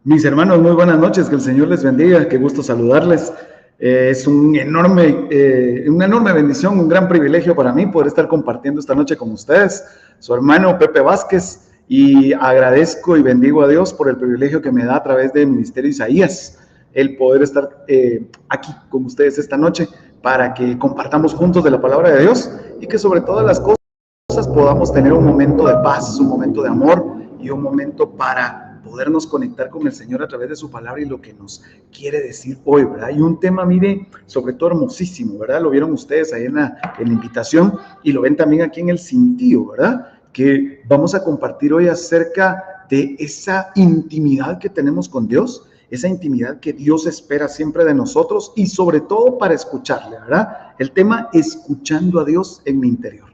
Mis hermanos, muy buenas noches, que el Señor les bendiga, qué gusto saludarles. Es una enorme bendición, un gran privilegio para mí poder estar compartiendo esta noche con ustedes, su hermano Pepe Vázquez, y agradezco y bendigo a Dios por el privilegio que me da a través del Ministerio Isaías, el poder estar aquí con ustedes esta noche para que compartamos juntos de la palabra de Dios y que sobre todas las cosas podamos tener un momento de paz, un momento de amor y un momento para podernos conectar con el Señor a través de su palabra y lo que nos quiere decir hoy, ¿verdad? Y un tema, mire, sobre todo hermosísimo, ¿verdad? Lo vieron ustedes ahí en la invitación y lo ven también aquí en el cintillo, ¿verdad? Que vamos a compartir hoy acerca de esa intimidad que tenemos con Dios, esa intimidad que Dios espera siempre de nosotros y sobre todo para escucharle, ¿verdad? El tema escuchando a Dios en mi interior.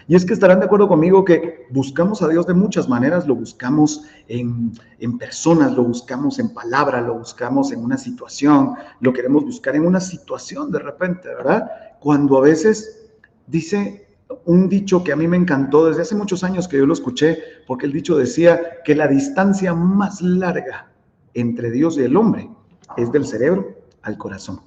Y es que estarán de acuerdo conmigo que buscamos a Dios de muchas maneras, lo buscamos en personas, lo buscamos en palabras, lo buscamos en una situación, lo queremos buscar en una situación de repente, ¿verdad? Cuando a veces dice un dicho que a mí me encantó desde hace muchos años que yo lo escuché, porque el dicho decía que la distancia más larga entre Dios y el hombre es del cerebro al corazón.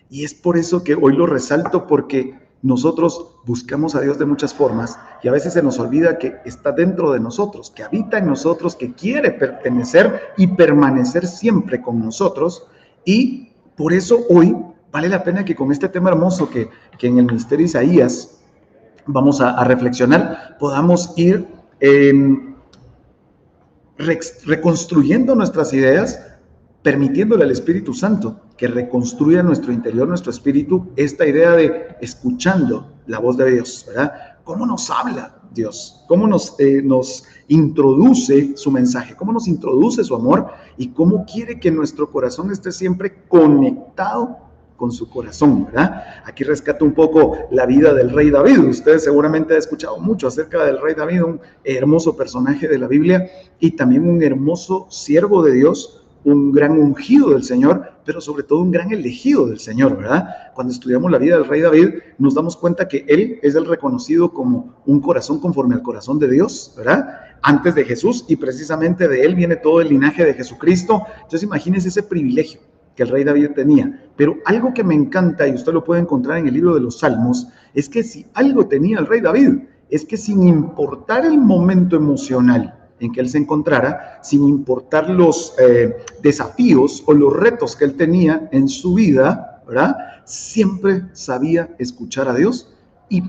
Y es por eso que hoy lo resalto, porque nosotros buscamos a Dios de muchas formas y a veces se nos olvida que está dentro de nosotros, que habita en nosotros, que quiere pertenecer y permanecer siempre con nosotros. Y por eso hoy vale la pena que con este tema hermoso que en el Ministerio Isaías vamos a reflexionar, podamos ir reconstruyendo nuestras ideas, permitiéndole al Espíritu Santo que reconstruya nuestro interior, nuestro espíritu, esta idea de escuchando la voz de Dios, ¿verdad? ¿Cómo nos habla Dios? ¿Cómo nos introduce su mensaje? ¿Cómo nos introduce su amor? ¿Y cómo quiere que nuestro corazón esté siempre conectado con su corazón, ¿verdad? Aquí rescato un poco la vida del rey David. Ustedes seguramente han escuchado mucho acerca del rey David, un hermoso personaje de la Biblia y también un hermoso siervo de Dios, un gran ungido del Señor, pero sobre todo un gran elegido del Señor, ¿verdad? Cuando estudiamos la vida del rey David, nos damos cuenta que él es el reconocido como un corazón conforme al corazón de Dios, ¿verdad? Antes de Jesús, y precisamente de él viene todo el linaje de Jesucristo. Entonces imagínense ese privilegio que el rey David tenía. Pero algo que me encanta, y usted lo puede encontrar en el libro de los Salmos, es que si algo tenía el rey David, es que sin importar el momento emocional en que él se encontrara, sin importar los desafíos o los retos que él tenía en su vida, ¿verdad? Siempre sabía escuchar a Dios y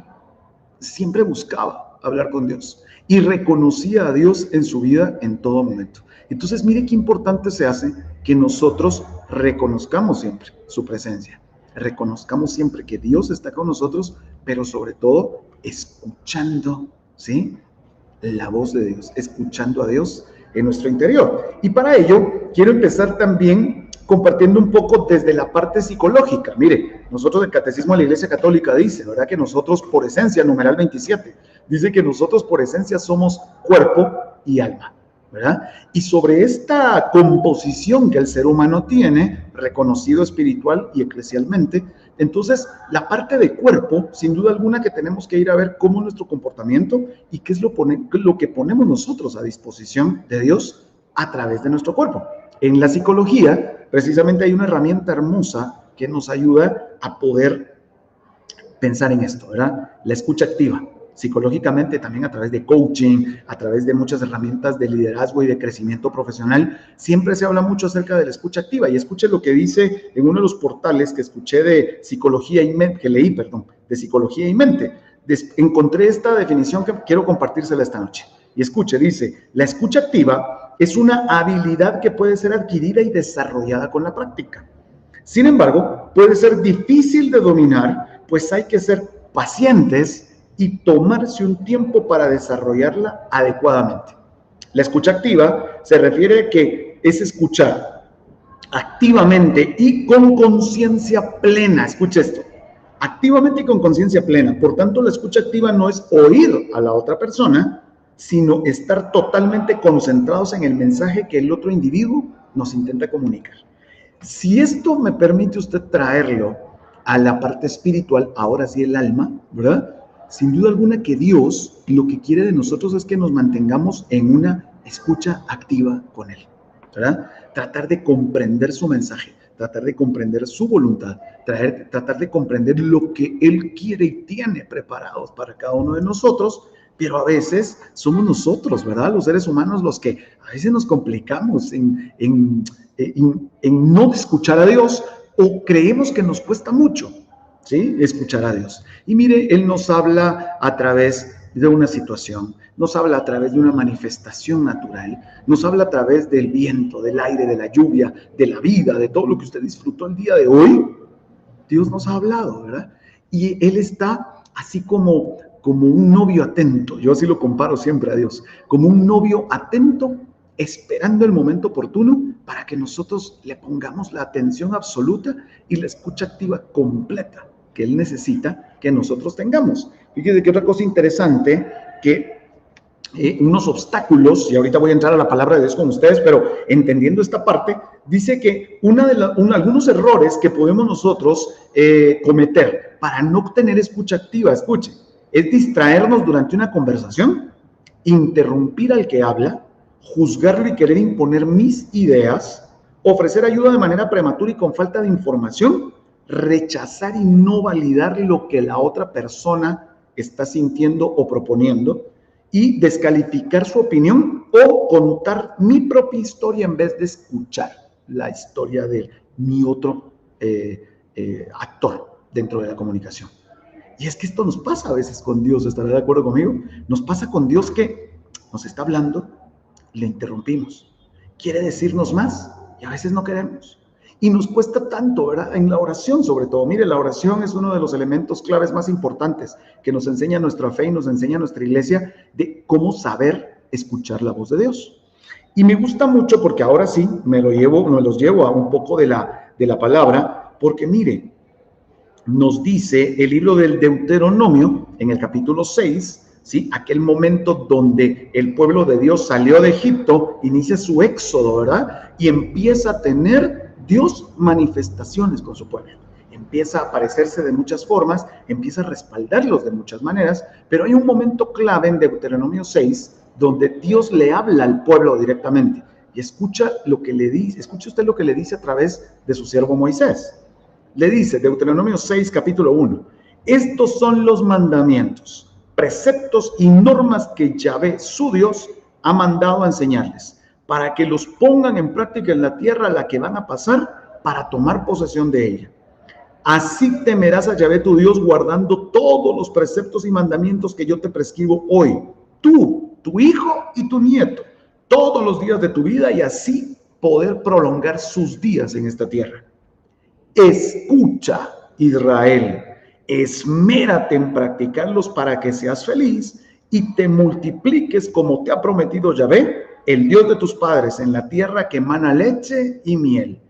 siempre buscaba hablar con Dios y reconocía a Dios en su vida en todo momento. Entonces, mire qué importante se hace que nosotros reconozcamos siempre su presencia, reconozcamos siempre que Dios está con nosotros, pero sobre todo escuchando, ¿sí?, la voz de Dios, escuchando a Dios en nuestro interior. Y para ello quiero empezar también compartiendo un poco desde la parte psicológica. Mire, nosotros el Catecismo de la Iglesia Católica dice, ¿verdad?, que nosotros por esencia, numeral 27, dice que nosotros por esencia somos cuerpo y alma, ¿verdad? Y sobre esta composición que el ser humano tiene, reconocido espiritual y eclesialmente, entonces la parte de cuerpo, sin duda alguna que tenemos que ir a ver cómo es nuestro comportamiento y qué es lo que ponemos nosotros a disposición de Dios a través de nuestro cuerpo. En la psicología, precisamente hay una herramienta hermosa que nos ayuda a poder pensar en esto, ¿verdad? La escucha activa. Psicológicamente, también a través de coaching, a través de muchas herramientas de liderazgo y de crecimiento profesional, siempre se habla mucho acerca de la escucha activa. Y escuche lo que dice en uno de los portales que escuché de psicología y mente, que leí, perdón, de psicología y mente. Encontré esta definición que quiero compartírsela esta noche. Y escuche, dice, la escucha activa es una habilidad que puede ser adquirida y desarrollada con la práctica. Sin embargo, puede ser difícil de dominar, pues hay que ser pacientes y tomarse un tiempo para desarrollarla adecuadamente. La escucha activa se refiere a que es escuchar activamente y con conciencia plena. Escuche esto, activamente y con conciencia plena. Por tanto, la escucha activa no es oír a la otra persona, sino estar totalmente concentrados en el mensaje que el otro individuo nos intenta comunicar. Si esto me permite usted traerlo a la parte espiritual, ahora sí el alma, ¿verdad? Sin duda alguna que Dios lo que quiere de nosotros es que nos mantengamos en una escucha activa con Él, ¿verdad? Tratar de comprender su mensaje, tratar de comprender su voluntad, tratar de comprender lo que Él quiere y tiene preparados para cada uno de nosotros, pero a veces somos nosotros, ¿verdad? Los seres humanos los que a veces nos complicamos en no escuchar a Dios o creemos que nos cuesta mucho, ¿sí? Escuchar a Dios. Y mire, Él nos habla a través de una situación, nos habla a través de una manifestación natural, nos habla a través del viento, del aire, de la lluvia, de la vida, de todo lo que usted disfrutó el día de hoy. Dios nos ha hablado, ¿verdad? Y Él está así como un novio atento, yo así lo comparo siempre a Dios, como un novio atento esperando el momento oportuno para que nosotros le pongamos la atención absoluta y la escucha activa completa que Él necesita que nosotros tengamos. Fíjese que otra cosa interesante, que unos obstáculos, y ahorita voy a entrar a la palabra de Dios con ustedes, pero entendiendo esta parte, dice que algunos errores que podemos nosotros cometer para no obtener escucha activa, escuche, es distraernos durante una conversación, interrumpir al que habla, juzgarlo y querer imponer mis ideas, ofrecer ayuda de manera prematura y con falta de información, rechazar y no validar lo que la otra persona está sintiendo o proponiendo, y descalificar su opinión o contar mi propia historia en vez de escuchar la historia de mi otro actor dentro de la comunicación. Y es que esto nos pasa a veces con Dios, ¿estará de acuerdo conmigo? Nos pasa con Dios que nos está hablando, le interrumpimos, quiere decirnos más y a veces no queremos. Y nos cuesta tanto, ¿verdad? En la oración sobre todo. Mire, la oración es uno de los elementos claves más importantes que nos enseña nuestra fe y nos enseña nuestra iglesia de cómo saber escuchar la voz de Dios. Y me gusta mucho porque ahora sí me los llevo a un poco de la palabra, porque mire, nos dice el libro del Deuteronomio en el capítulo 6, ¿sí? Aquel momento donde el pueblo de Dios salió de Egipto, inicia su éxodo, ¿verdad? Y empieza a tener Dios manifestaciones con su pueblo. Empieza a aparecerse de muchas formas, empieza a respaldarlos de muchas maneras, pero hay un momento clave en Deuteronomio 6 donde Dios le habla al pueblo directamente y escucha lo que le dice, escucha usted lo que le dice a través de su siervo Moisés. Le dice, Deuteronomio 6, capítulo 1, estos son los mandamientos, preceptos y normas que Yahvé, su Dios, ha mandado a enseñarles, para que los pongan en práctica en la tierra a la que van a pasar para tomar posesión de ella. Así temerás a Yahvé tu Dios guardando todos los preceptos y mandamientos que yo te prescribo hoy, tú, tu hijo y tu nieto, todos los días de tu vida, y así poder prolongar sus días en esta tierra. Escucha, Israel, esmérate en practicarlos para que seas feliz y te multipliques como te ha prometido Yahvé, el Dios de tus padres, en la tierra que emana leche y miel.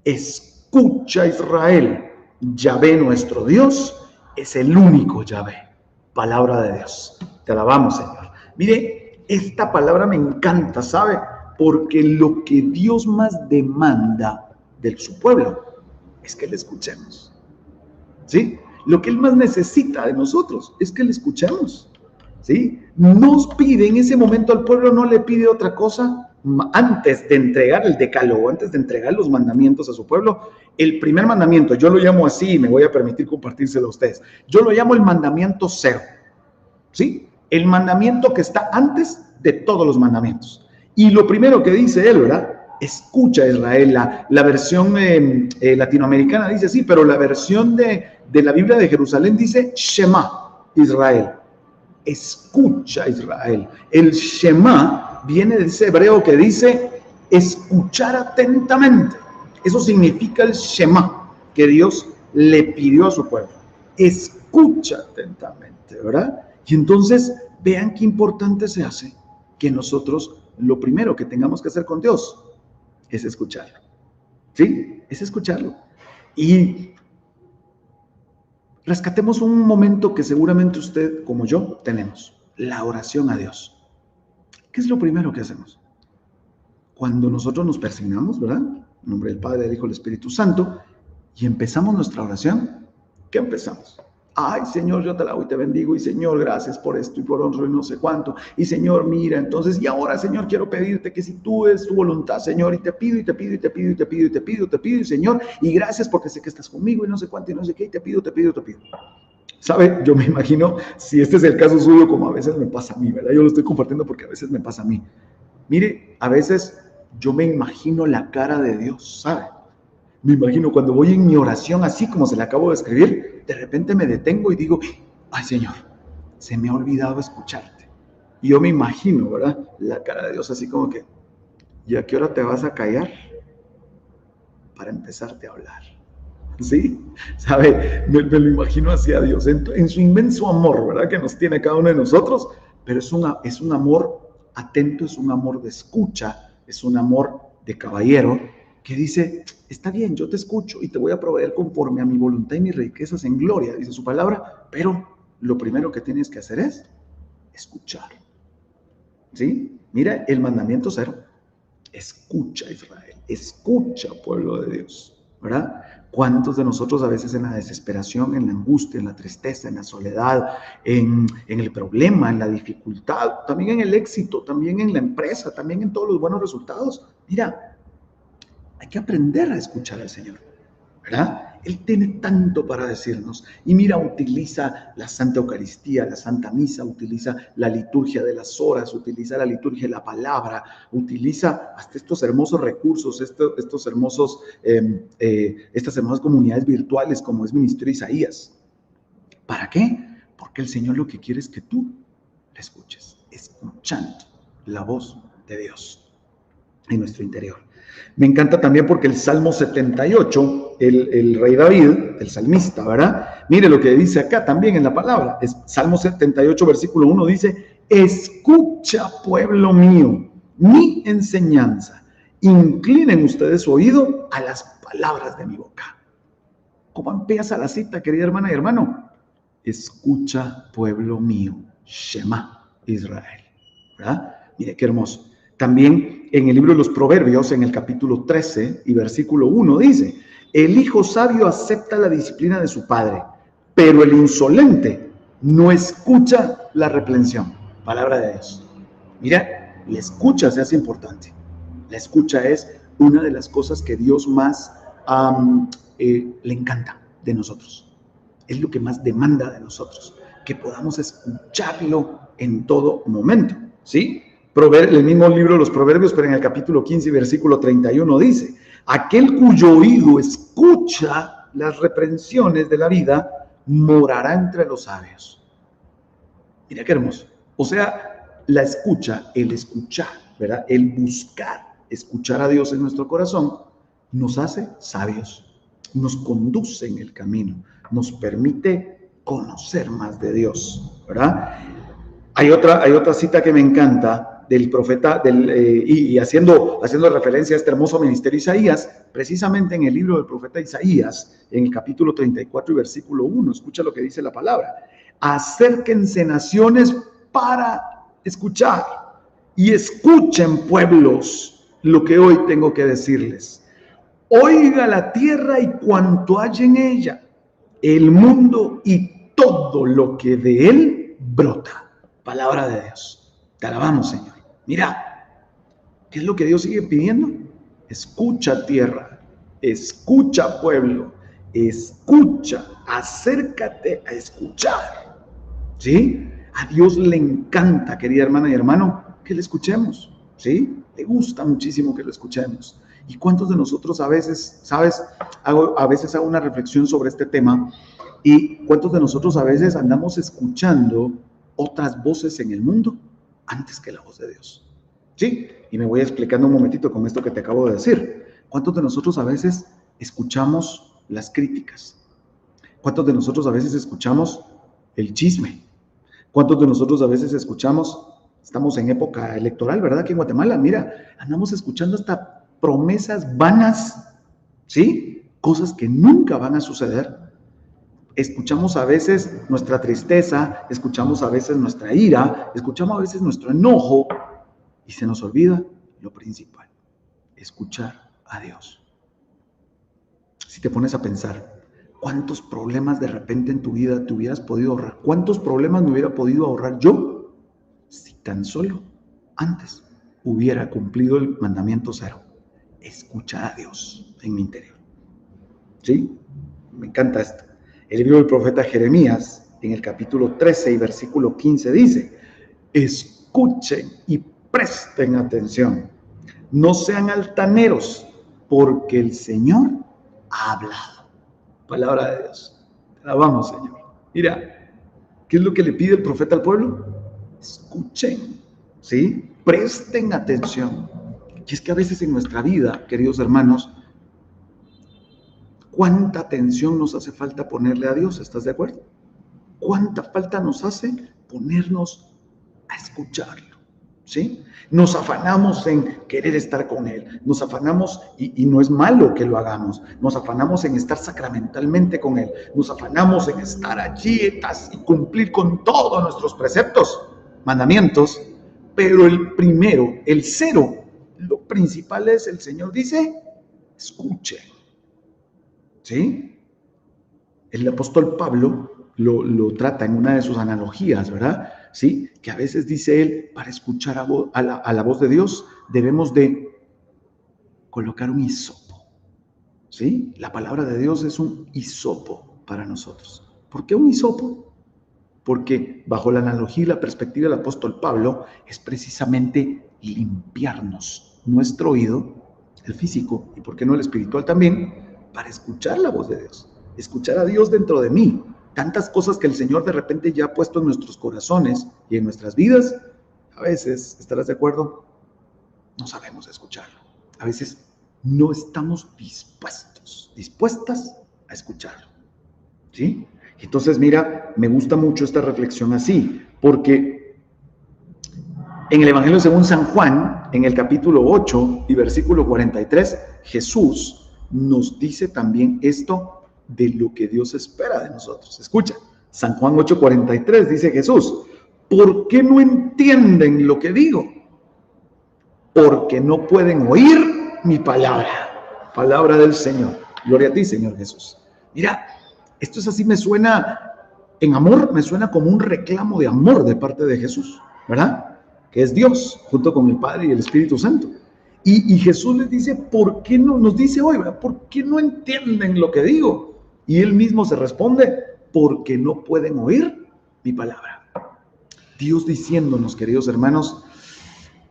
Escucha, Israel, Yahvé nuestro Dios es el único Yahvé. Palabra de Dios. Te alabamos, Señor. Mire, esta palabra me encanta, ¿sabe? Porque lo que Dios más demanda de su pueblo es que le escuchemos, ¿sí? Lo que Él más necesita de nosotros es que le escuchemos, ¿sí? Nos pide en ese momento al pueblo, no le pide otra cosa antes de entregar el decálogo, antes de entregar los mandamientos a su pueblo. El primer mandamiento, yo lo llamo así y me voy a permitir compartírselo a ustedes. Yo lo llamo el mandamiento 0, ¿sí? El mandamiento que está antes de todos los mandamientos. Y lo primero que dice Él, ¿verdad? Escucha, Israel. La versión latinoamericana dice así, pero la versión de la Biblia de Jerusalén dice Shema, Israel. Escucha, Israel. El Shema viene de ese hebreo que dice escuchar atentamente. Eso significa el Shema que Dios le pidió a su pueblo. Escucha atentamente, ¿verdad? Y entonces vean qué importante se hace que nosotros lo primero que tengamos que hacer con Dios es escucharlo, ¿sí? Es escucharlo. Y rescatemos un momento que seguramente usted, como yo, tenemos. La oración a Dios. ¿Qué es lo primero que hacemos? Cuando nosotros nos persignamos, ¿verdad? En nombre del Padre, del Hijo y del Espíritu Santo, y empezamos nuestra oración, ¿qué empezamos? Ay, Señor, yo te alabo y te bendigo. Y Señor, gracias por esto y por honro y no sé cuánto. Y Señor, mira, entonces, y ahora, Señor, quiero pedirte que si tú es tu voluntad, Señor, y te pido, y te pido, y te pido, y te pido, y te pido, te pido, y Señor, y gracias porque sé que estás conmigo y no sé cuánto y no sé qué, y te pido, te pido, te pido. ¿Sabe? Yo me imagino, si este es el caso suyo, como a veces me pasa a mí, ¿verdad? Yo lo estoy compartiendo porque a veces me pasa a mí. Mire, a veces yo me imagino la cara de Dios, ¿sabe? Me imagino cuando voy en mi oración, así como se la acabo de escribir, de repente me detengo y digo, ay Señor, se me ha olvidado escucharte. Y yo me imagino, ¿verdad? La cara de Dios así como que, ¿y a qué hora te vas a callar para empezarte a hablar? ¿Sí? ¿Sabe? Me lo imagino así a Dios, en su inmenso amor, ¿verdad? Que nos tiene cada uno de nosotros, pero es un amor atento, es un amor de escucha, es un amor de caballero, que dice, está bien, yo te escucho y te voy a proveer conforme a mi voluntad y mis riquezas en gloria, dice su palabra, pero lo primero que tienes que hacer es escuchar. ¿Sí? Mira el mandamiento 0. Escucha, Israel, escucha, pueblo de Dios, ¿verdad? ¿Cuántos de nosotros a veces en la desesperación, en la angustia, en la tristeza, en la soledad, en el problema, en la dificultad, también en el éxito, también en la empresa, también en todos los buenos resultados? Mira, hay que aprender a escuchar al Señor, ¿verdad? Él tiene tanto para decirnos. Y mira, utiliza la Santa Eucaristía, la Santa Misa, utiliza la liturgia de las horas, utiliza la liturgia de la palabra, utiliza hasta estos hermosos recursos, estas hermosas comunidades virtuales como es Ministerio Isaías. ¿Para qué? Porque el Señor lo que quiere es que tú le escuches, escuchando la voz de Dios en nuestro interior. Me encanta también porque el Salmo 78, el rey David, el salmista, ¿verdad? Mire lo que dice acá también en la palabra. Es Salmo 78, versículo 1 dice, escucha, pueblo mío, mi enseñanza. Inclinen ustedes su oído a las palabras de mi boca. ¿Cómo empieza la cita, querida hermana y hermano? Escucha, pueblo mío, Shema Israel, ¿verdad? Mire qué hermoso. También en el libro de los Proverbios, en el capítulo 13 y versículo 1, dice, el hijo sabio acepta la disciplina de su padre, pero el insolente no escucha la reprensión. Palabra de Dios. Mira, la escucha se hace importante. La escucha es una de las cosas que Dios más le encanta de nosotros. Es lo que más demanda de nosotros, que podamos escucharlo en todo momento, ¿sí? El mismo libro de los Proverbios, pero en el capítulo 15, versículo 31 dice, aquel cuyo oído escucha las reprensiones de la vida, morará entre los sabios. Mira qué hermoso. O sea, la escucha, el escuchar, ¿verdad? El buscar, escuchar a Dios en nuestro corazón, nos hace sabios, nos conduce en el camino, nos permite conocer más de Dios, ¿verdad? Hay otra cita que me encanta del profeta, y haciendo referencia a este hermoso ministerio Isaías, precisamente en el libro del profeta Isaías, en el capítulo 34 y versículo 1, escucha lo que dice la palabra. Acérquense naciones para escuchar y escuchen pueblos lo que hoy tengo que decirles. Oiga la tierra y cuanto hay en ella, el mundo y todo lo que de él brota. Palabra de Dios. Te alabamos, Señor. Mira, ¿qué es lo que Dios sigue pidiendo? Escucha tierra, escucha pueblo, escucha, acércate a escuchar. ¿Sí? A Dios le encanta, querida hermana y hermano, que le escuchemos. ¿Sí? Le gusta muchísimo que lo escuchemos. ¿Y cuántos de nosotros a veces, sabes, a veces hago una reflexión sobre este tema, y cuántos de nosotros a veces andamos escuchando otras voces en el mundo antes que la voz de Dios? ¿Sí? Y me voy explicando un momentito con esto que te acabo de decir. ¿Cuántos de nosotros a veces escuchamos las críticas? ¿Cuántos de nosotros a veces escuchamos el chisme? ¿Cuántos de nosotros a veces escuchamos, estamos en época electoral, ¿verdad? Aquí en Guatemala, mira, andamos escuchando hasta promesas vanas, ¿sí? Cosas que nunca van a suceder. Escuchamos a veces nuestra tristeza, escuchamos a veces nuestra ira, escuchamos a veces nuestro enojo y se nos olvida lo principal, escuchar a Dios. Si te pones a pensar, ¿Cuántos problemas de repente en tu vida te hubieras podido ahorrar? ¿Cuántos problemas me hubiera podido ahorrar yo si tan solo antes hubiera cumplido el mandamiento 0? Escuchar a Dios en mi interior. ¿Sí? Me encanta esto. El libro del profeta Jeremías, en el capítulo 13 y versículo 15 dice: escuchen y presten atención. No sean altaneros, porque el Señor ha hablado. Palabra de Dios. Te alabamos, Señor. Mira, ¿qué es lo que le pide el profeta al pueblo? Escuchen, ¿sí? Presten atención. Y es que a veces en nuestra vida, queridos hermanos, ¿cuánta atención nos hace falta ponerle a Dios? ¿Estás de acuerdo? ¿Cuánta falta nos hace ponernos a escucharlo? ¿Sí? Nos afanamos en querer estar con Él, nos afanamos, y no es malo que lo hagamos, nos afanamos en estar sacramentalmente con Él, nos afanamos en estar allí y cumplir con todos nuestros preceptos, mandamientos, pero el primero, el 0, lo principal es, el Señor dice, escuche. ¿Sí? El apóstol Pablo lo trata en una de sus analogías, ¿verdad? ¿Sí? Que a veces dice él, para escuchar a la voz de Dios, debemos de colocar un hisopo. ¿Sí? La palabra de Dios es un hisopo para nosotros. ¿Por qué un hisopo? Porque bajo la analogía y la perspectiva del apóstol Pablo, es precisamente limpiarnos nuestro oído, el físico, y por qué no el espiritual también, para escuchar la voz de Dios, escuchar a Dios dentro de mí. Tantas cosas que el Señor de repente ya ha puesto en nuestros corazones y en nuestras vidas, a veces, ¿estarás de acuerdo? No sabemos escucharlo. A veces no estamos dispuestas a escucharlo. ¿Sí? Entonces, mira, me gusta mucho esta reflexión así, porque en el Evangelio según San Juan, en el capítulo 8 y versículo 43, Jesús nos dice también esto de lo que Dios espera de nosotros. Escucha, San Juan 8:43 dice Jesús: ¿por qué no entienden lo que digo? Porque no pueden oír mi palabra. Palabra del Señor. Gloria a ti, Señor Jesús. Mira, esto es así, me suena en amor, me suena como un reclamo de amor de parte de Jesús, ¿verdad? Que es Dios, junto con el Padre y el Espíritu Santo. Y Jesús les dice, ¿por qué no? Nos dice hoy, ¿verdad? ¿Por qué no entienden lo que digo? Y él mismo se responde, porque no pueden oír mi palabra. Dios diciéndonos, queridos hermanos,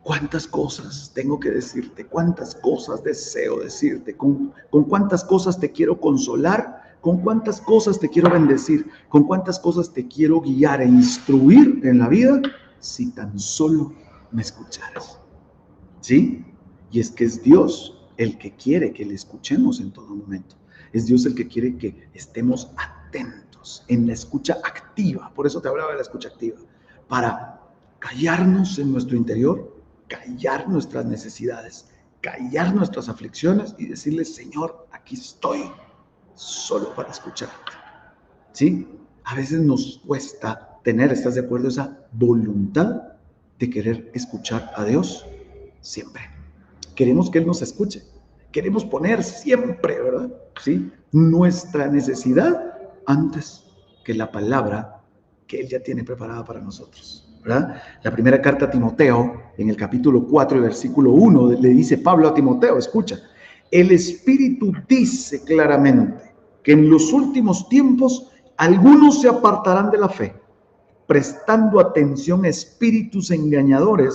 cuántas cosas tengo que decirte, cuántas cosas deseo decirte, con cuántas cosas te quiero consolar, con cuántas cosas te quiero bendecir, con cuántas cosas te quiero guiar e instruir en la vida, si tan solo me escucharas. ¿Sí? Y es que es Dios el que quiere que le escuchemos en todo momento. Es Dios el que quiere que estemos atentos en la escucha activa. Por eso te hablaba de la escucha activa. Para callarnos en nuestro interior, callar nuestras necesidades, callar nuestras aflicciones y decirle, Señor, aquí estoy, solo para escucharte. ¿Sí? A veces nos cuesta tener, ¿estás de acuerdo? Esa voluntad de querer escuchar a Dios siempre. Queremos que Él nos escuche. Queremos poner siempre, ¿verdad? ¿Sí? Nuestra necesidad antes que la palabra que Él ya tiene preparada para nosotros, ¿verdad? La primera carta a Timoteo, en el capítulo 4 y versículo 1, le dice Pablo a Timoteo, escucha, el Espíritu dice claramente que en los últimos tiempos algunos se apartarán de la fe, prestando atención a espíritus engañadores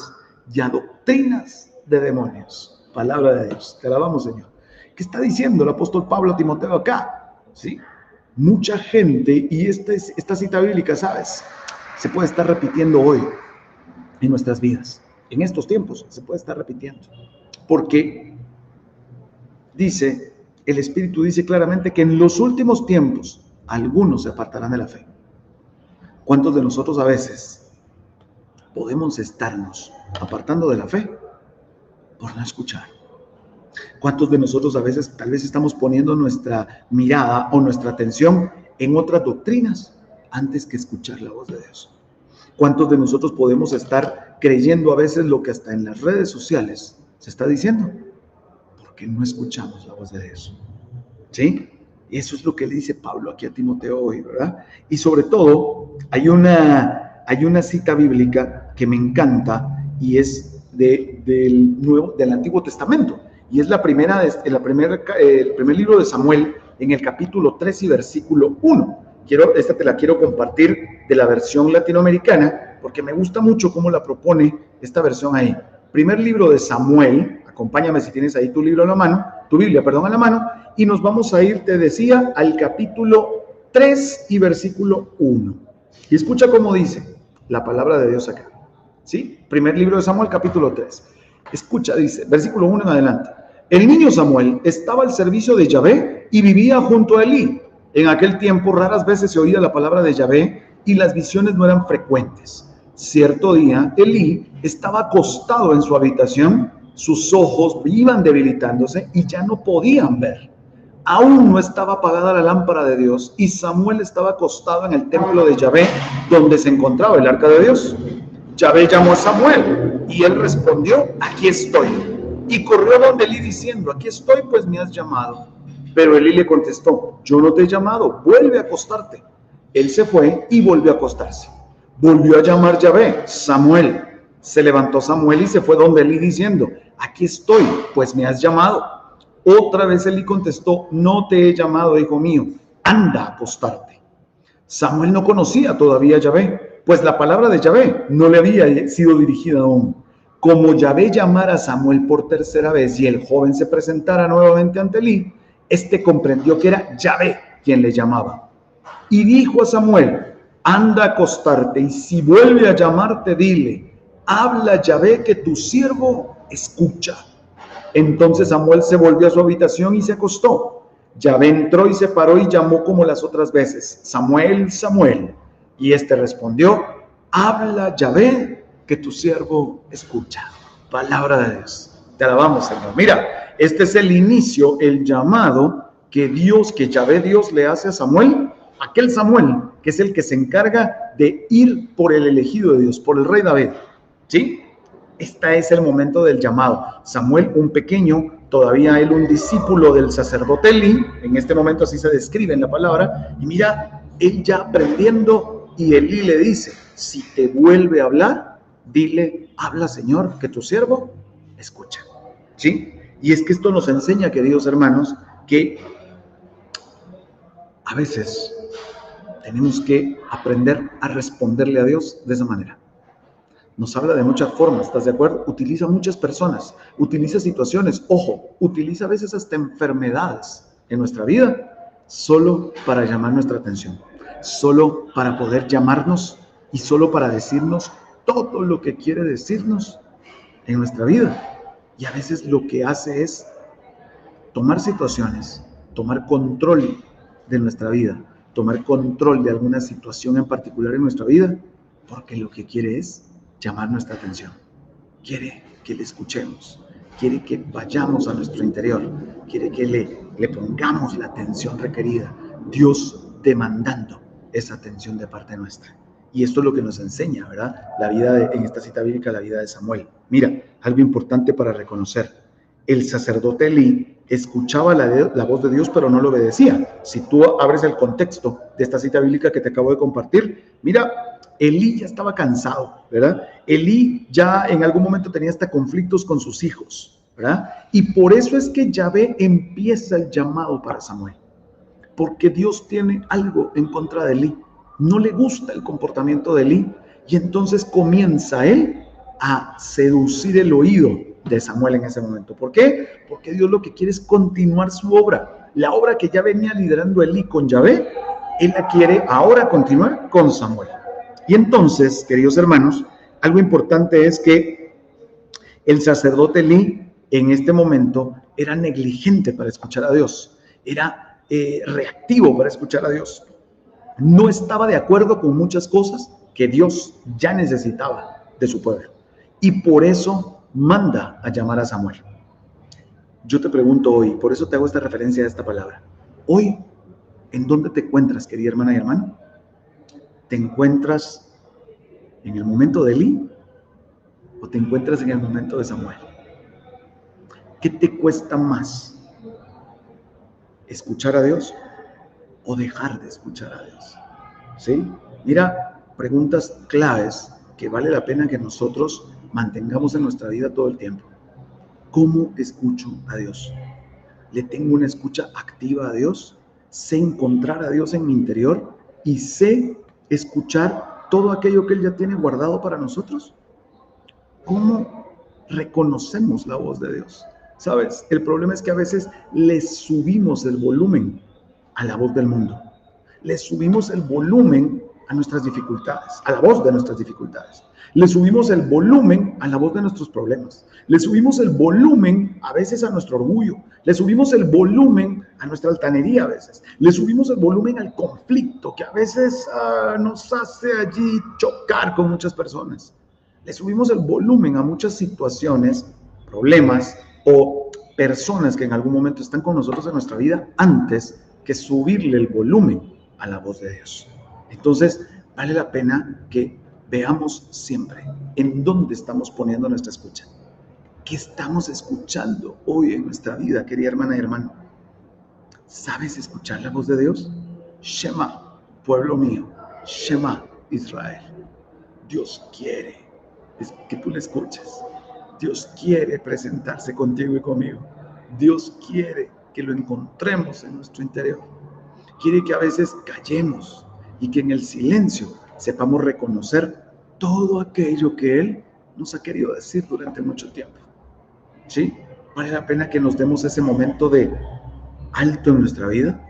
y a doctrinas de demonios. Palabra de Dios. Te alabamos, Señor. ¿Qué está diciendo el apóstol Pablo a Timoteo acá? ¿Sí? Mucha gente, y esta cita bíblica, ¿sabes? Se puede estar repitiendo hoy en nuestras vidas. En estos tiempos se puede estar repitiendo. Porque dice, el Espíritu dice claramente que en los últimos tiempos algunos se apartarán de la fe. ¿Cuántos de nosotros a veces podemos estarnos apartando de la fe por no escuchar? ¿Cuántos de nosotros a veces tal vez estamos poniendo nuestra mirada o nuestra atención en otras doctrinas antes que escuchar la voz de Dios? ¿Cuántos de nosotros podemos estar creyendo a veces lo que hasta en las redes sociales se está diciendo? Porque no escuchamos la voz de Dios. ¿Sí? Eso es lo que le dice Pablo aquí a Timoteo hoy, ¿verdad? Y sobre todo, hay una cita bíblica que me encanta y es del Antiguo Testamento. Y es el primer libro de Samuel, en el capítulo 3 y versículo 1. Esta te la quiero compartir de la versión latinoamericana, porque me gusta mucho cómo la propone esta versión ahí. Primer libro de Samuel, acompáñame si tienes ahí tu Biblia a la mano, y nos vamos a ir, te decía, al capítulo 3 y versículo 1. Y escucha cómo dice la palabra de Dios acá. ¿Sí? Primer libro de Samuel, capítulo 3. Escucha, dice, versículo 1 en adelante. El niño Samuel estaba al servicio de Yahvé y vivía junto a Elí. En aquel tiempo raras veces se oía la palabra de Yahvé y las visiones no eran frecuentes. Cierto día, Elí estaba acostado en su habitación, sus ojos iban debilitándose y ya no podían ver. Aún no estaba apagada la lámpara de Dios y Samuel estaba acostado en el templo de Yahvé, donde se encontraba el arca de Dios. Yahvé llamó a Samuel y él respondió, aquí estoy. Y corrió donde Elí diciendo, aquí estoy, pues me has llamado. Pero Elí le contestó, yo no te he llamado, vuelve a acostarte. Él se fue y volvió a acostarse. Volvió a llamar Yahvé, Samuel. Se levantó Samuel y se fue donde Elí diciendo, aquí estoy, pues me has llamado. Otra vez Elí contestó, no te he llamado, hijo mío, anda a acostarte. Samuel no conocía todavía a Yahvé, pues la palabra de Yahvé no le había sido dirigida aún. Como Yahvé llamara a Samuel por tercera vez y el joven se presentara nuevamente ante Elí, este comprendió que era Yahvé quien le llamaba. Y dijo a Samuel, anda a acostarte, y si vuelve a llamarte, dile, habla Yahvé que tu siervo escucha. Entonces Samuel se volvió a su habitación y se acostó. Yahvé entró y se paró y llamó como las otras veces, Samuel, Samuel. Y este respondió, habla Yahvé que tu siervo escucha. Palabra de Dios. Te alabamos, Señor. Mira, este es el inicio, el llamado que Yahvé Dios le hace a Samuel, aquel Samuel que es el que se encarga de ir por el elegido de Dios, por el rey David. ¿Sí? Este es el momento del llamado. Samuel, un pequeño, todavía él un discípulo del sacerdote Elí, en este momento así se describe en la palabra, y mira, él ya aprendiendo, y Elí le dice, si te vuelve a hablar, dile, habla Señor, que tu siervo escucha. ¿Sí? Y es que esto nos enseña, queridos hermanos, que a veces tenemos que aprender a responderle a Dios de esa manera. Nos habla de muchas formas, ¿estás de acuerdo? Utiliza muchas personas, utiliza situaciones, ojo, utiliza a veces hasta enfermedades en nuestra vida solo para llamar nuestra atención, solo para poder llamarnos y solo para decirnos todo lo que quiere decirnos en nuestra vida. Y a veces lo que hace es tomar situaciones, tomar control de nuestra vida, tomar control de alguna situación en particular en nuestra vida, porque lo que quiere es llamar nuestra atención, quiere que le escuchemos, quiere que vayamos a nuestro interior, quiere que le pongamos la atención requerida, Dios demandando esa atención de parte nuestra. Y esto es lo que nos enseña, ¿verdad? En esta cita bíblica, la vida de Samuel. Mira, algo importante para reconocer, el sacerdote Elí escuchaba la voz de Dios, pero no lo obedecía. Si tú abres el contexto de esta cita bíblica que te acabo de compartir, mira, Elí ya estaba cansado, ¿verdad? Elí ya en algún momento tenía hasta conflictos con sus hijos, ¿verdad? Y por eso es que Yahvé empieza el llamado para Samuel, porque Dios tiene algo en contra de Elí, no le gusta el comportamiento de Elí, y entonces comienza él a seducir el oído de Samuel en ese momento. ¿Por qué? Porque Dios lo que quiere es continuar su obra, la obra que ya venía liderando Elí con Yahvé, él la quiere ahora continuar con Samuel. Y entonces, queridos hermanos, algo importante es que el sacerdote Elí en este momento era negligente para escuchar a Dios, era reactivo para escuchar a Dios. No estaba de acuerdo con muchas cosas que Dios ya necesitaba de su pueblo. Y por eso manda a llamar a Samuel. Yo te pregunto hoy, por eso te hago esta referencia a esta palabra. Hoy, ¿en dónde te encuentras, querida hermana y hermano? ¿Te encuentras en el momento de Elí o te encuentras en el momento de Samuel? ¿Qué te cuesta más? ¿Escuchar a Dios o dejar de escuchar a Dios? ¿Sí? Mira, preguntas claves que vale la pena que nosotros mantengamos en nuestra vida todo el tiempo. ¿Cómo escucho a Dios? ¿Le tengo una escucha activa a Dios? ¿Sé encontrar a Dios en mi interior? ¿Y sé escuchar todo aquello que Él ya tiene guardado para nosotros? ¿Cómo reconocemos la voz de Dios? ¿Sabes? El problema es que a veces le subimos el volumen a la voz del mundo. Le subimos el volumen a nuestras dificultades, a la voz de nuestras dificultades. Le subimos el volumen a la voz de nuestros problemas. Le subimos el volumen a veces a nuestro orgullo. Le subimos el volumen a nuestra altanería a veces. Le subimos el volumen al conflicto que a veces nos hace allí chocar con muchas personas. Le subimos el volumen a muchas situaciones, problemas o personas que en algún momento están con nosotros en nuestra vida antes que subirle el volumen a la voz de Dios. Entonces, vale la pena que veamos siempre en dónde estamos poniendo nuestra escucha. ¿Qué estamos escuchando hoy en nuestra vida, querida hermana y hermano? ¿Sabes escuchar la voz de Dios? Shema, pueblo mío, Shema, Israel. Dios quiere que tú le escuches. Dios quiere presentarse contigo y conmigo. Dios quiere que lo encontremos en nuestro interior. Quiere que a veces callemos y que en el silencio sepamos reconocer todo aquello que Él nos ha querido decir durante mucho tiempo. ¿Sí? Vale la pena que nos demos ese momento de alto en nuestra vida,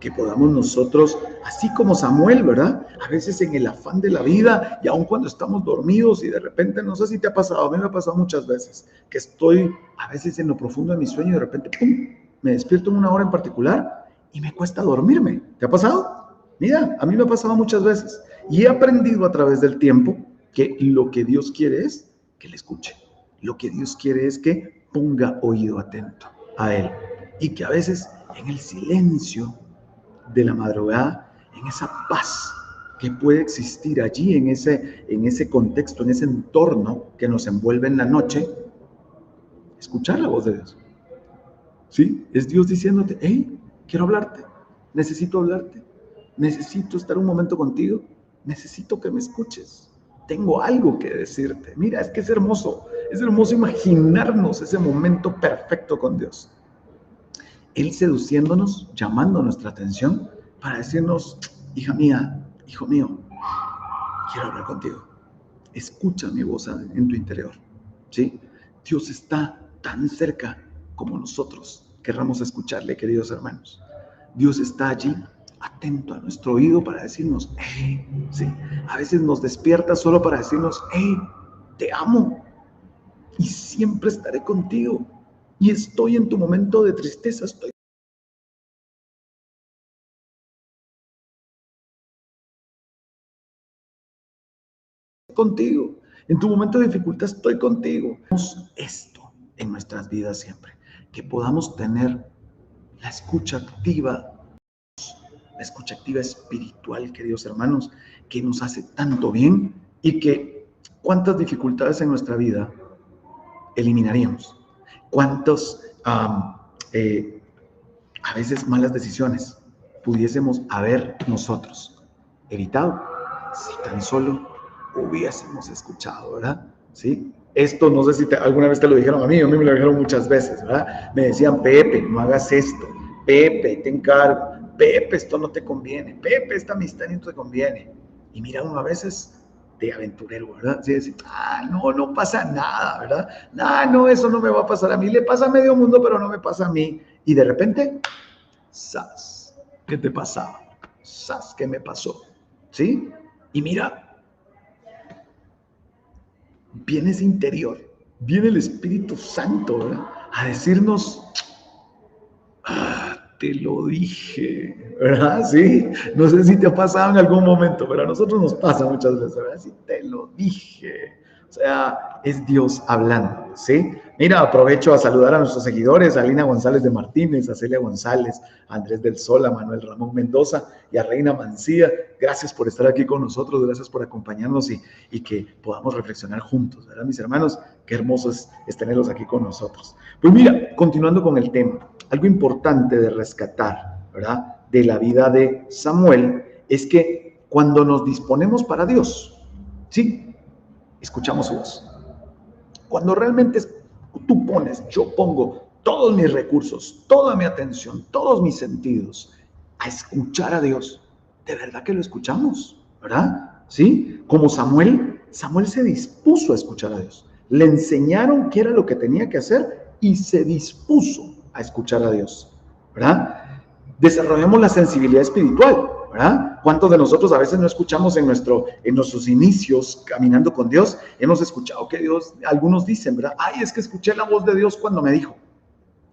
que podamos nosotros, así como Samuel, ¿verdad? A veces en el afán de la vida y aun cuando estamos dormidos y de repente, no sé si te ha pasado, a mí me ha pasado muchas veces, que estoy a veces en lo profundo de mi sueño y de repente, ¡pum!, me despierto en una hora en particular y me cuesta dormirme. ¿Te ha pasado? Mira, a mí me ha pasado muchas veces y he aprendido a través del tiempo que lo que Dios quiere es que le escuche. Lo que Dios quiere es que ponga oído atento a Él y que a veces en el silencio de la madrugada, en esa paz que puede existir allí, en ese contexto, en ese entorno que nos envuelve en la noche, escuchar la voz de Dios. ¿Sí? Es Dios diciéndote, hey, quiero hablarte, necesito estar un momento contigo, necesito que me escuches, tengo algo que decirte. Mira, es que es hermoso imaginarnos ese momento perfecto con Dios. Él seduciéndonos, llamando nuestra atención para decirnos, hija mía, hijo mío, quiero hablar contigo. Escucha mi voz en tu interior. ¿Sí? Dios está tan cerca como nosotros querramos escucharle, queridos hermanos. Dios está allí, atento a nuestro oído para decirnos, hey, sí. A veces nos despierta solo para decirnos, hey, te amo y siempre estaré contigo. Y estoy en tu momento de tristeza, estoy contigo. En tu momento de dificultad estoy contigo. Esto en nuestras vidas siempre. Que podamos tener la escucha activa espiritual, queridos hermanos, que nos hace tanto bien y que cuántas dificultades en nuestra vida eliminaríamos. Cuántos a veces malas decisiones pudiésemos haber nosotros evitado si tan solo hubiésemos escuchado, ¿verdad? ¿Sí? Esto no sé si alguna vez te lo dijeron a mí me lo dijeron muchas veces, ¿verdad? Me decían, Pepe, no hagas esto, Pepe, te encargo, Pepe, esto no te conviene, Pepe, esta amistad no te conviene. Y mira, uno a veces de aventurero, ¿verdad? Sí, decir, no pasa nada, ¿verdad? No, eso no me va a pasar a mí, le pasa a medio mundo, pero no me pasa a mí. Y de repente, ¡zas! ¿Qué te pasaba? ¡Zas! ¿Qué me pasó? ¿Sí? Y mira, viene ese interior, viene el Espíritu Santo, ¿verdad? A decirnos, te lo dije, ¿verdad? Sí, no sé si te ha pasado en algún momento, pero a nosotros nos pasa muchas veces, ¿verdad? Sí, te lo dije. O sea, es Dios hablando, ¿sí? Mira, aprovecho a saludar a nuestros seguidores, a Lina González de Martínez, a Celia González, a Andrés del Sol, a Manuel Ramón Mendoza y a Reina Mancía. Gracias por estar aquí con nosotros, gracias por acompañarnos y que podamos reflexionar juntos, ¿verdad, mis hermanos? Qué hermoso es tenerlos aquí con nosotros. Pues mira, continuando con el tema, algo importante de rescatar, ¿verdad? de la vida de Samuel es que cuando nos disponemos para Dios, ¿sí? Escuchamos su voz. Cuando realmente yo pongo todos mis recursos, toda mi atención, todos mis sentidos a escuchar a Dios, de verdad que lo escuchamos, ¿verdad? ¿Sí? Como Samuel se dispuso a escuchar a Dios. Le enseñaron qué era lo que tenía que hacer y se dispuso a escuchar a Dios, ¿verdad? Desarrollamos la sensibilidad espiritual, ¿verdad? ¿Cuántos de nosotros a veces no escuchamos en nuestros inicios caminando con Dios? Hemos escuchado que Dios, algunos dicen, ¿verdad? Ay, es que escuché la voz de Dios cuando me dijo.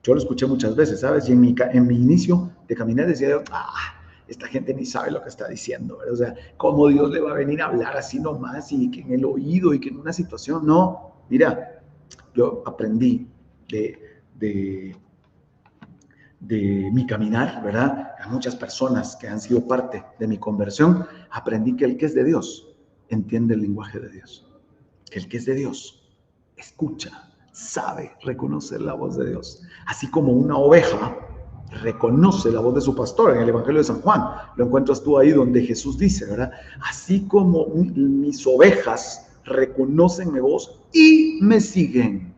Yo lo escuché muchas veces, ¿sabes? Y en mi inicio de caminar decía yo, esta gente ni sabe lo que está diciendo, ¿verdad? O sea, ¿cómo Dios le va a venir a hablar así nomás y que en el oído y que en una situación? No, mira, yo aprendí de mi caminar, ¿verdad? A muchas personas que han sido parte de mi conversión, aprendí que el que es de Dios entiende el lenguaje de Dios. Que el que es de Dios escucha, sabe reconocer la voz de Dios. Así como una oveja reconoce la voz de su pastor en el Evangelio de San Juan. Lo encuentras tú ahí donde Jesús dice, ¿verdad? Así como mis ovejas reconocen mi voz y me siguen.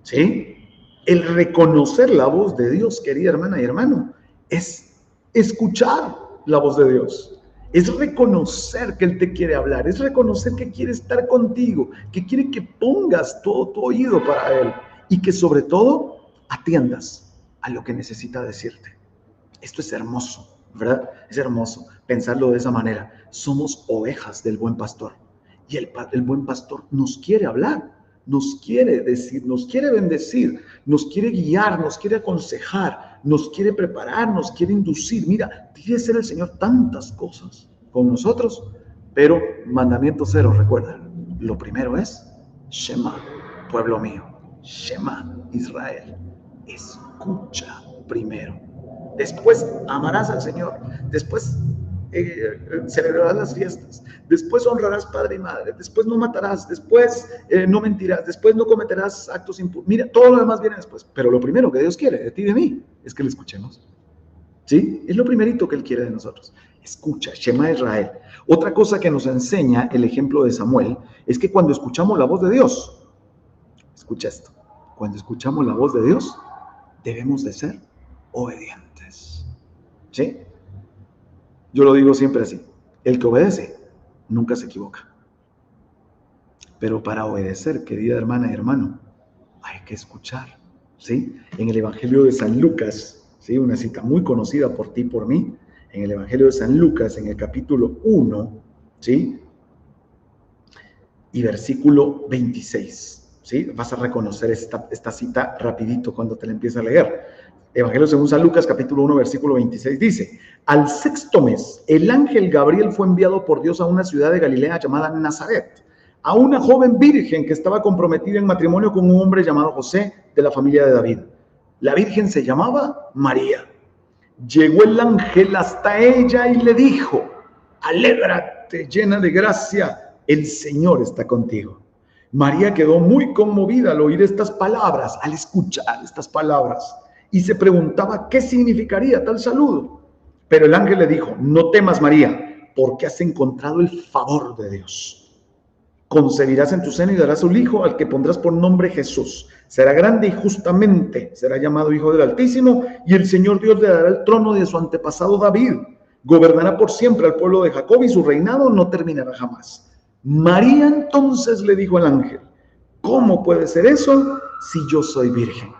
¿Sí? El reconocer la voz de Dios, querida hermana y hermano, es escuchar la voz de Dios. Es reconocer que Él te quiere hablar, es reconocer que quiere estar contigo, que quiere que pongas todo tu oído para Él y que sobre todo atiendas a lo que necesita decirte. Esto es hermoso, ¿verdad? Es hermoso pensarlo de esa manera. Somos ovejas del buen pastor y el buen pastor nos quiere hablar. Nos quiere decir, nos quiere bendecir, nos quiere guiar, nos quiere aconsejar, nos quiere preparar, nos quiere inducir. Mira, quiere hacer el Señor tantas cosas con nosotros, pero mandamiento cero, recuerda. Lo primero es Shema, pueblo mío. Shema, Israel. Escucha primero. Después amarás al Señor. Después celebrarás las fiestas, después honrarás padre y madre, después no matarás, después no mentirás, después no cometerás actos impuros. Mira, todo lo demás viene después, pero lo primero que Dios quiere de ti y de mí es que le escuchemos. ¿Sí? Es lo primerito que Él quiere de nosotros. Escucha, Shema Israel. Otra cosa que nos enseña el ejemplo de Samuel es que cuando escuchamos la voz de Dios, escucha esto, cuando escuchamos la voz de Dios, debemos de ser obedientes. ¿Sí? Yo lo digo siempre así, el que obedece nunca se equivoca. Pero para obedecer, querida hermana y hermano, hay que escuchar, ¿sí? En el Evangelio de San Lucas, ¿sí? Una cita muy conocida por ti y por mí, en el Evangelio de San Lucas, en el capítulo 1, ¿sí? Y versículo 26, ¿sí? Vas a reconocer esta cita rapidito cuando te la empieces a leer. Evangelio según San Lucas, capítulo 1, versículo 26, dice: al sexto mes, el ángel Gabriel fue enviado por Dios a una ciudad de Galilea llamada Nazaret, a una joven virgen que estaba comprometida en matrimonio con un hombre llamado José, de la familia de David. La virgen se llamaba María. Llegó el ángel hasta ella y le dijo: alégrate, llena de gracia, el Señor está contigo. María quedó muy conmovida al oír estas palabras, al escuchar estas palabras, y se preguntaba qué significaría tal saludo. Pero el ángel le dijo: no temas, María, porque has encontrado el favor de Dios. Concebirás en tu seno y darás un hijo al que pondrás por nombre Jesús. Será grande y justamente será llamado Hijo del Altísimo, y el Señor Dios le dará el trono de su antepasado David. Gobernará por siempre al pueblo de Jacob y su reinado no terminará jamás. María entonces le dijo al ángel: ¿cómo puede ser eso si yo soy virgen?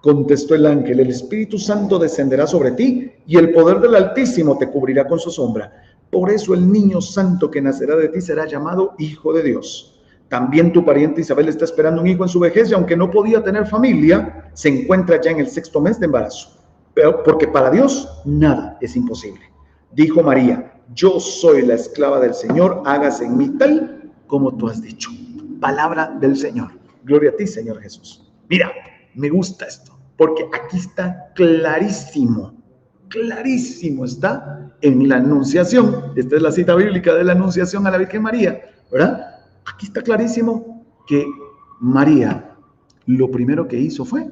Contestó el ángel: el Espíritu Santo descenderá sobre ti y el poder del Altísimo te cubrirá con su sombra. Por eso el niño santo que nacerá de ti será llamado Hijo de Dios. También tu pariente Isabel está esperando un hijo en su vejez y aunque no podía tener familia, se encuentra ya en el sexto mes de embarazo. Pero porque para Dios nada es imposible. Dijo María: yo soy la esclava del Señor, hágase en mí tal como tú has dicho. Palabra del Señor. Gloria a ti, Señor Jesús. Mira, me gusta esto, porque aquí está clarísimo está en la Anunciación. Esta es la cita bíblica de la Anunciación a la Virgen María, ¿verdad? Aquí está clarísimo que María lo primero que hizo fue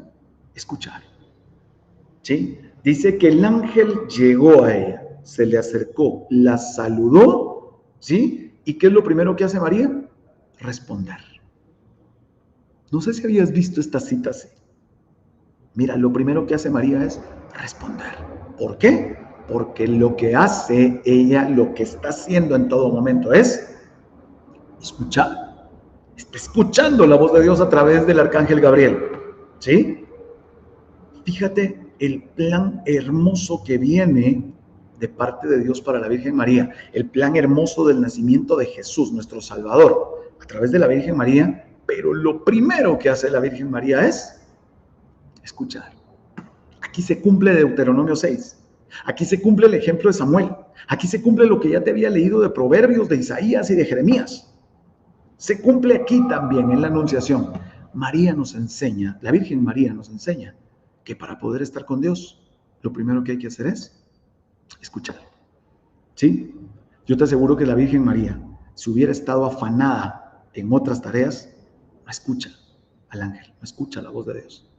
escuchar, ¿sí? Dice que el ángel llegó a ella, se le acercó, la saludó, ¿sí? ¿Y qué es lo primero que hace María? Responder. No sé si habías visto esta cita así. Mira, lo primero que hace María es responder. ¿Por qué? Porque lo que hace ella, lo que está haciendo en todo momento es escuchar. Está escuchando la voz de Dios a través del arcángel Gabriel. ¿Sí? Fíjate el plan hermoso que viene de parte de Dios para la Virgen María. El plan hermoso del nacimiento de Jesús, nuestro Salvador, a través de la Virgen María. Pero lo primero que hace la Virgen María es escuchar. Aquí se cumple Deuteronomio 6. Aquí se cumple el ejemplo de Samuel. Aquí se cumple lo que ya te había leído de Proverbios, de Isaías y de Jeremías. Se cumple aquí también en la Anunciación. María nos enseña, la Virgen María nos enseña que para poder estar con Dios, lo primero que hay que hacer es escuchar. ¿Sí? Yo te aseguro que la Virgen María, si hubiera estado afanada en otras tareas, no escucha al ángel, no escucha la voz de Dios.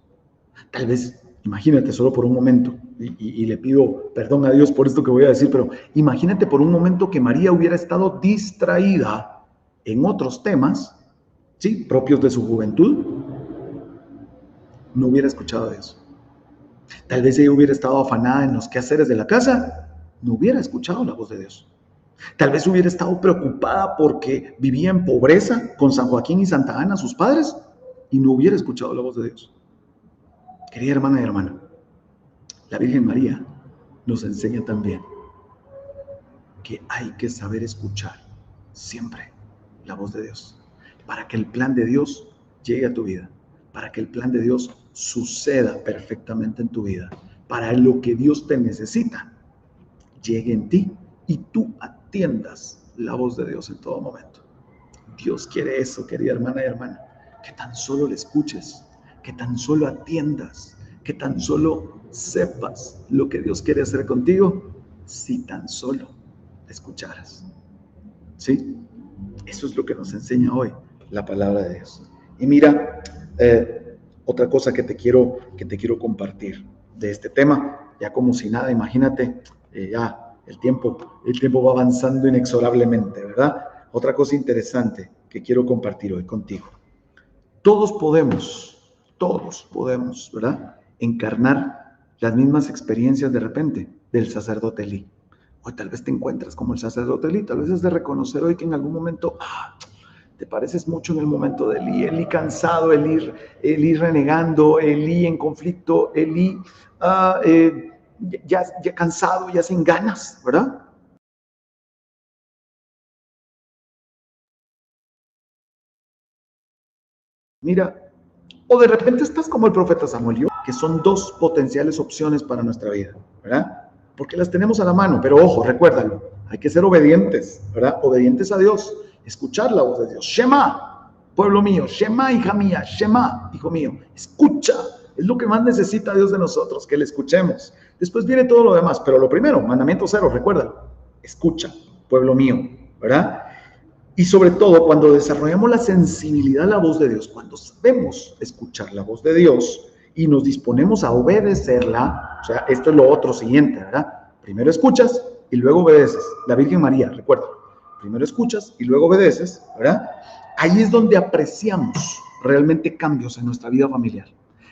Tal vez, imagínate solo por un momento, y le pido perdón a Dios por esto que voy a decir, pero imagínate por un momento que María hubiera estado distraída en otros temas, ¿sí?, propios de su juventud, no hubiera escuchado a Dios. Tal vez ella hubiera estado afanada en los quehaceres de la casa, no hubiera escuchado la voz de Dios. Tal vez hubiera estado preocupada porque vivía en pobreza con San Joaquín y Santa Ana, sus padres, y no hubiera escuchado la voz de Dios. Querida hermana y hermana, la Virgen María nos enseña también que hay que saber escuchar siempre la voz de Dios para que el plan de Dios llegue a tu vida, para que el plan de Dios suceda perfectamente en tu vida, para lo que Dios te necesita llegue en ti y tú atiendas la voz de Dios en todo momento. Dios quiere eso, querida hermana y hermana, que tan solo le escuches, que tan solo atiendas, que tan solo sepas lo que Dios quiere hacer contigo, si tan solo escucharas. ¿Sí? Eso es lo que nos enseña hoy la palabra de Dios. Y mira, otra cosa que te quiero compartir de este tema, ya como si nada, imagínate, ya el tiempo va avanzando inexorablemente, ¿verdad? Otra cosa interesante que quiero compartir hoy contigo. Todos podemos, ¿verdad?, encarnar las mismas experiencias de repente del sacerdote Elí. Hoy tal vez te encuentras como el sacerdote Elí, tal vez es de reconocer hoy que en algún momento te pareces mucho en el momento de Elí cansado, Elí renegando, Elí en conflicto, Elí ya cansado, ya sin ganas, ¿verdad? Mira, o de repente estás como el profeta Samuel, que son dos potenciales opciones para nuestra vida, ¿verdad? Porque las tenemos a la mano, pero ojo, recuérdalo, hay que ser obedientes, ¿verdad? Obedientes a Dios, escuchar la voz de Dios. Shema, pueblo mío, Shema, hija mía, Shema, hijo mío, escucha, es lo que más necesita Dios de nosotros, que le escuchemos. Después viene todo lo demás, pero lo primero, mandamiento 0, recuérdalo, escucha, pueblo mío, ¿verdad? Y sobre todo, cuando desarrollamos la sensibilidad a la voz de Dios, cuando sabemos escuchar la voz de Dios y nos disponemos a obedecerla, o sea, esto es lo otro siguiente, ¿verdad? Primero escuchas y luego obedeces. La Virgen María, recuerda, primero escuchas y luego obedeces, ¿verdad? Ahí es donde apreciamos realmente cambios en nuestra vida familiar.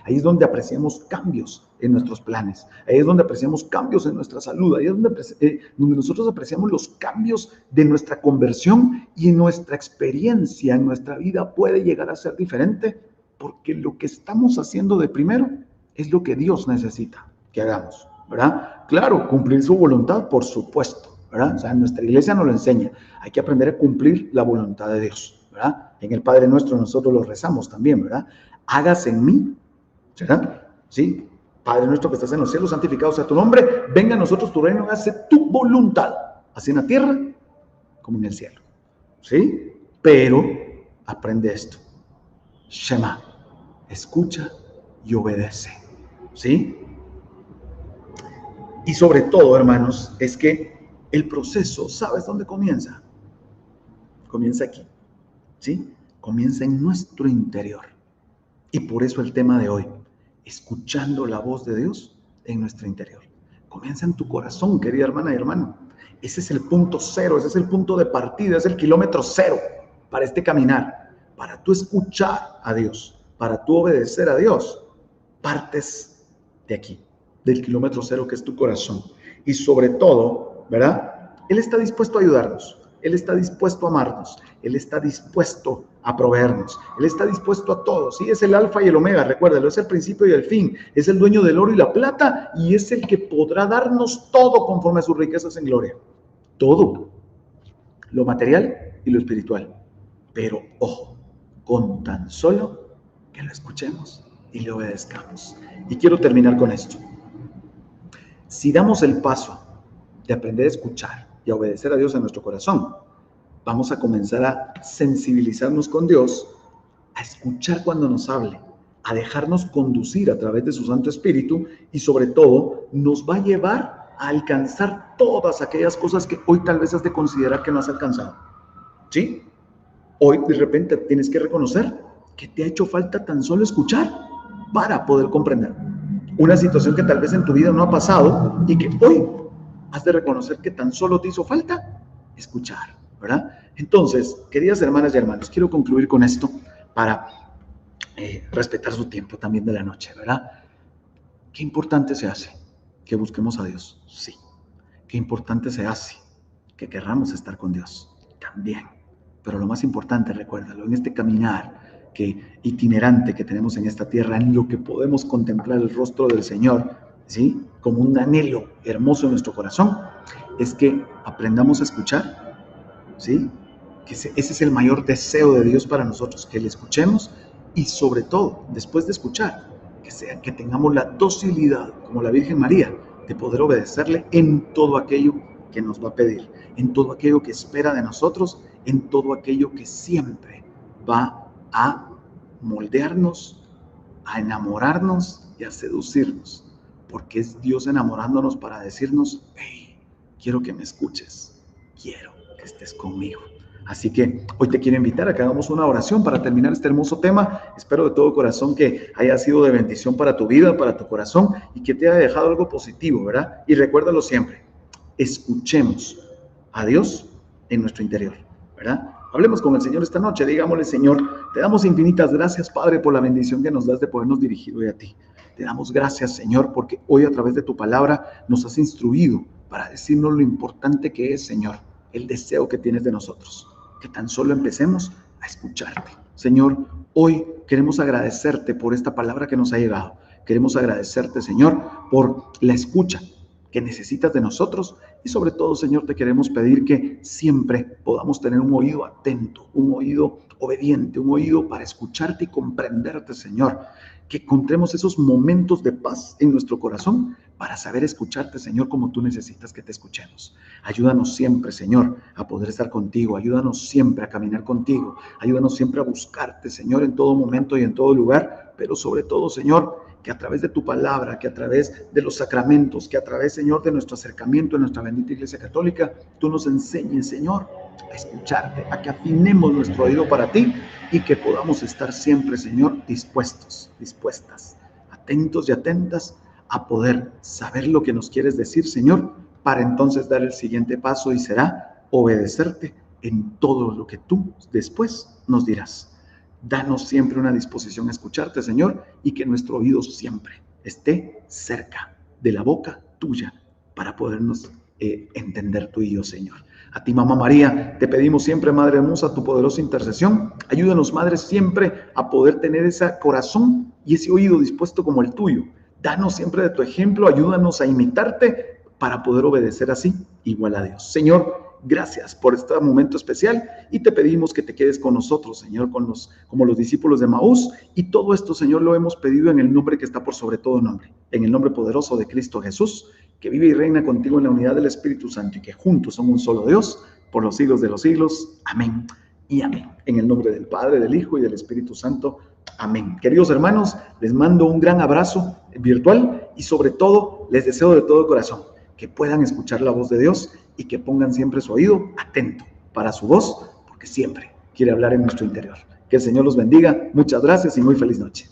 Ahí es donde apreciamos cambios en nuestros planes. Ahí es donde apreciamos cambios en nuestra salud. Ahí es donde nosotros apreciamos los cambios de nuestra conversión y nuestra experiencia en nuestra vida puede llegar a ser diferente porque lo que estamos haciendo de primero es lo que Dios necesita que hagamos, ¿verdad? Claro, cumplir su voluntad, por supuesto, ¿verdad? O sea, nuestra iglesia nos lo enseña. Hay que aprender a cumplir la voluntad de Dios, ¿verdad? En el Padre Nuestro nosotros lo rezamos también, ¿verdad? Hágase en mí, ¿verdad? ¿Sí? Padre nuestro que estás en los cielos, santificado sea tu nombre, venga a nosotros tu reino, hágase tu voluntad, así en la tierra como en el cielo. ¿Sí? Pero aprende esto. Shema, escucha y obedece. ¿Sí? Y sobre todo, hermanos, es que el proceso, ¿sabes dónde comienza? Comienza aquí. ¿Sí? Comienza en nuestro interior. Y por eso el tema de hoy, escuchando la voz de Dios en nuestro interior. Comienza en tu corazón, querida hermana y hermano. Ese es el punto cero, ese es el punto de partida, es el kilómetro cero para este caminar. Para tú escuchar a Dios, para tú obedecer a Dios, partes de aquí, del kilómetro cero que es tu corazón. Y sobre todo, ¿verdad? Él está dispuesto a ayudarnos. Él está dispuesto a amarnos. Él está dispuesto a proveernos. Él está dispuesto a todo. Sí, es el alfa y el omega, recuérdalo. Es el principio y el fin. Es el dueño del oro y la plata. Y es el que podrá darnos todo conforme a sus riquezas en gloria. Todo. Lo material y lo espiritual. Pero, ojo, con tan solo que lo escuchemos y le obedezcamos. Y quiero terminar con esto. Si damos el paso de aprender a escuchar y a obedecer a Dios en nuestro corazón, vamos a comenzar a sensibilizarnos con Dios, a escuchar cuando nos hable, a dejarnos conducir a través de su Santo Espíritu y sobre todo nos va a llevar a alcanzar todas aquellas cosas que hoy tal vez has de considerar que no has alcanzado. ¿Sí? Hoy de repente tienes que reconocer que te ha hecho falta tan solo escuchar para poder comprender una situación que tal vez en tu vida no ha pasado y que hoy has de reconocer que tan solo te hizo falta escuchar, ¿verdad? Entonces, queridas hermanas y hermanos, quiero concluir con esto para respetar su tiempo también de la noche, ¿verdad? Qué importante se hace que busquemos a Dios, sí. Qué importante se hace que querramos estar con Dios, también. Pero lo más importante, recuérdalo, en este caminar itinerante que tenemos en esta tierra, en lo que podemos contemplar el rostro del Señor, ¿sí? Como un anhelo hermoso en nuestro corazón, es que aprendamos a escuchar, ¿sí? Que ese es el mayor deseo de Dios para nosotros, que le escuchemos y sobre todo, después de escuchar, que tengamos la docilidad, como la Virgen María, de poder obedecerle en todo aquello que nos va a pedir, en todo aquello que espera de nosotros, en todo aquello que siempre va a moldearnos, a enamorarnos y a seducirnos, porque es Dios enamorándonos para decirnos: hey, quiero que me escuches, quiero que estés conmigo. Así que hoy te quiero invitar a que hagamos una oración para terminar este hermoso tema. Espero de todo corazón que haya sido de bendición para tu vida, para tu corazón, y que te haya dejado algo positivo, ¿verdad? Y recuérdalo siempre, escuchemos a Dios en nuestro interior, ¿verdad? Hablemos con el Señor esta noche, digámosle: Señor, te damos infinitas gracias, Padre, por la bendición que nos das de podernos dirigir hoy a ti. Te damos gracias, Señor, porque hoy a través de tu palabra nos has instruido para decirnos lo importante que es, Señor, el deseo que tienes de nosotros, que tan solo empecemos a escucharte. Señor, hoy queremos agradecerte por esta palabra que nos ha llegado. Queremos agradecerte, Señor, por la escucha que necesitas de nosotros y sobre todo, Señor, te queremos pedir que siempre podamos tener un oído atento, un oído obediente, un oído para escucharte y comprenderte, Señor. Que encontremos esos momentos de paz en nuestro corazón para saber escucharte, Señor, como tú necesitas que te escuchemos. Ayúdanos siempre, Señor, a poder estar contigo. Ayúdanos siempre a caminar contigo. Ayúdanos siempre a buscarte, Señor, en todo momento y en todo lugar. Pero sobre todo, Señor, que a través de tu palabra, que a través de los sacramentos, que a través, Señor, de nuestro acercamiento en nuestra bendita Iglesia Católica, tú nos enseñes, Señor, a escucharte, a que afinemos nuestro oído para ti y que podamos estar siempre, Señor, dispuestas, atentos y atentas a poder saber lo que nos quieres decir, Señor, para entonces dar el siguiente paso y será obedecerte en todo lo que tú después nos dirás. Danos siempre una disposición a escucharte, Señor, y que nuestro oído siempre esté cerca de la boca tuya para podernos entender tú y yo, Señor. A ti, Mamá María, te pedimos siempre, Madre hermosa, tu poderosa intercesión. Ayúdanos, Madre, siempre a poder tener ese corazón y ese oído dispuesto como el tuyo. Danos siempre de tu ejemplo, ayúdanos a imitarte para poder obedecer así igual a Dios. Señor, gracias por este momento especial y te pedimos que te quedes con nosotros, Señor, como los discípulos de Maús, y todo esto, Señor, lo hemos pedido en el nombre que está por sobre todo nombre, en el nombre poderoso de Cristo Jesús, que vive y reina contigo en la unidad del Espíritu Santo y que juntos son un solo Dios por los siglos de los siglos. Amén y amén. En el nombre del Padre, del Hijo y del Espíritu Santo. Amén. Queridos hermanos, les mando un gran abrazo virtual y sobre todo les deseo de todo corazón que puedan escuchar la voz de Dios y que pongan siempre su oído atento para su voz, porque siempre quiere hablar en nuestro interior. Que el Señor los bendiga. Muchas gracias y muy feliz noche.